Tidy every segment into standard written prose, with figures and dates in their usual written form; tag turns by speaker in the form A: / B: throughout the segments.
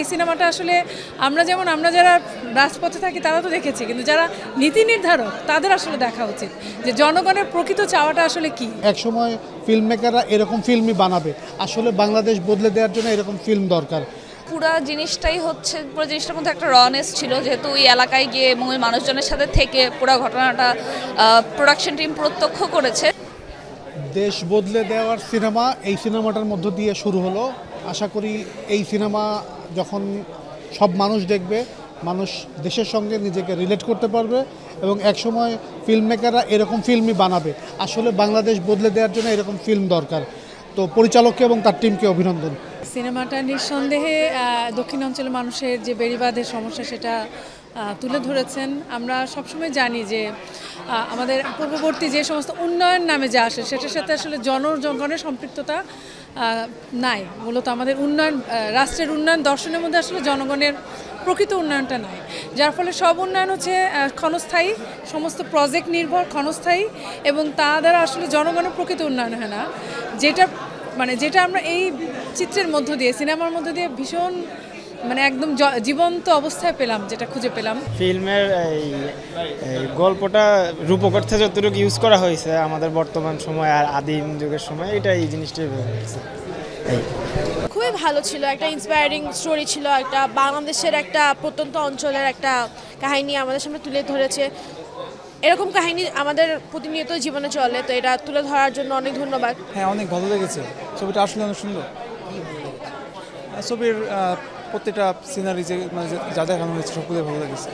A: এই সিনেমাটা আসলে আমরা যারা রাজপথে থাকি তারা তো দেখেছি, কিন্তু যারা নীতি নির্ধারক তাদের আসলে দেখা উচিত যে জনগণের প্রকৃত চাওয়াটা আসলে কি।
B: একসময় ফিল্ম মেকাররা এরকম ফিল্মই বানাবে, আসলে বাংলাদেশ বদলে দেওয়ার জন্য এরকম ফিল্ম দরকার।
C: পুরো জিনিসটাই হচ্ছে পুরো জিনিসটার মধ্যে একটা রনেস ছিল, যেহেতু ওই এলাকায় গিয়ে এবং ওই মানুষজনের সাথে থেকে পুরো ঘটনাটা প্রোডাকশন টিম প্রত্যক্ষ করেছে।
B: দেশ বদলে দেওয়ার সিনেমা এই সিনেমাটার মধ্য দিয়ে শুরু হলো। আশা করি এই সিনেমা যখন সব মানুষ দেখবে, মানুষ দেশের সঙ্গে নিজেকে রিলেট করতে পারবে এবং একসময় ফিল্ম মেকাররা এরকম ফিল্মই বানাবে, আসলে বাংলাদেশ বদলে দেওয়ার জন্য এরকম ফিল্ম দরকার। তো পরিচালককে এবং তার টিমকে অভিনন্দন।
A: সিনেমাটা নিঃসন্দেহে দক্ষিণ অঞ্চলের মানুষের যে বেড়িবাঁধের সমস্যা সেটা তুলে ধরেছেন। আমরা সবসময় জানি যে আমাদের পূর্ববর্তী যে সমস্ত উন্নয়ন নামে যা আসে সেটার সাথে আসলে জনগণের সম্পৃক্ততা নাই। মূলত আমাদের উন্নয়ন, রাষ্ট্রের উন্নয়ন দর্শনের মধ্যে আসলে জনগণের প্রকৃত উন্নয়নটা নাই, যার ফলে সব উন্নয়ন হচ্ছে ক্ষণস্থায়ী, সমস্ত প্রজেক্ট নির্ভর ক্ষণস্থায়ী, এবং তা দ্বারা আসলে জনগণের প্রকৃত উন্নয়ন হয় না। যেটা আমরা এই চিত্রের মধ্য দিয়ে, সিনেমার মধ্য দিয়ে ভীষণ একদম জীবন্ত অবস্থায় পেলাম, যেটা খুঁজে পেলাম।
D: ফিল্মের এই গল্পটা রূপকথা যতটুকু ইউজ করা হয়েছে আমাদের বর্তমান সময় আর আদিম যুগের সময়, এটা এই জিনিসটাই
E: খুবই ভালো ছিল। একটা ইন্সপায়ারিং স্টোরি ছিল, একটা বাংলাদেশের একটা প্রত্যন্ত অঞ্চলের একটা কাহিনী আমাদের সামনে তুলে ধরেছে। এরকম কাহিনী আমাদের প্রতিনিয়ত জীবনে চলে, তো এটা তুলে ধরার জন্য অনেক ধন্যবাদ।
F: হ্যাঁ, অনেক ভালো লেগেছে ছবিটা, আসলে অনেক সুন্দর। ছবির প্রত্যেকটা সিনারি যা দেখানো হয়েছে সবগুলোই ভালো লেগেছে,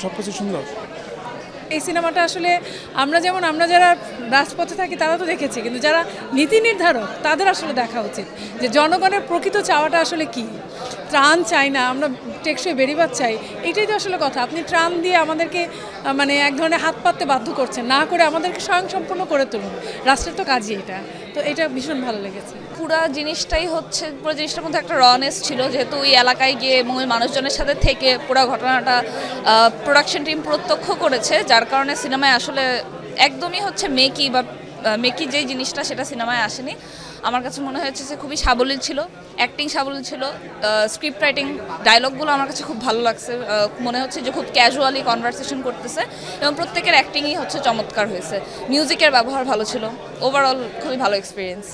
F: সব কিছু সুন্দর।
A: এই সিনেমাটা আসলে আমরা যারা রাজপথে থাকি তারা তো দেখেছি, কিন্তু যারা নীতি নির্ধারক তাদের আসলে দেখা উচিত যে জনগণের প্রকৃত চাওয়াটা আসলে কি। ত্রাণ চাই না, আমরা টেকসই বেড়িবাঁধ চাই, এটাই তো আসলে কথা। আপনি ত্রাণ দিয়ে আমাদেরকে এক ধরনের হাত পাততে বাধ্য করছেন, না করে আমাদেরকে স্বয়ংসম্পূর্ণ করে তুলুন। রাষ্ট্রের তো কাজই এটা। তো এটা ভীষণ ভালো লেগেছে।
C: পুরো জিনিসটাই হচ্ছে পুরো জিনিসটার মধ্যে একটা রনেস ছিল, যেহেতু ওই এলাকায় গিয়ে এবং ওই মানুষজনের সাথে থেকে পুরো ঘটনাটা প্রোডাকশন টিম প্রত্যক্ষ করেছে, যার কারণে সিনেমায় আসলে একদমই হচ্ছে মেকি যেই জিনিসটা সেটা সিনেমায় আসেনি। আমার কাছে মনে হয়েছে যে খুবই সাবলীল ছিল, অ্যাক্টিং সাবলীল ছিল, স্ক্রিপ্ট রাইটিং, ডায়লগগুলো আমার কাছে খুব ভালো লাগছে। মনে হচ্ছে যে খুব ক্যাজুয়ালি কনভারসেশন করতেছে এবং প্রত্যেকের অ্যাক্টিংই হচ্ছে চমৎকার হয়েছে। মিউজিকের ব্যবহার ভালো ছিল। ওভারঅল খুবই ভালো এক্সপিরিয়েন্স।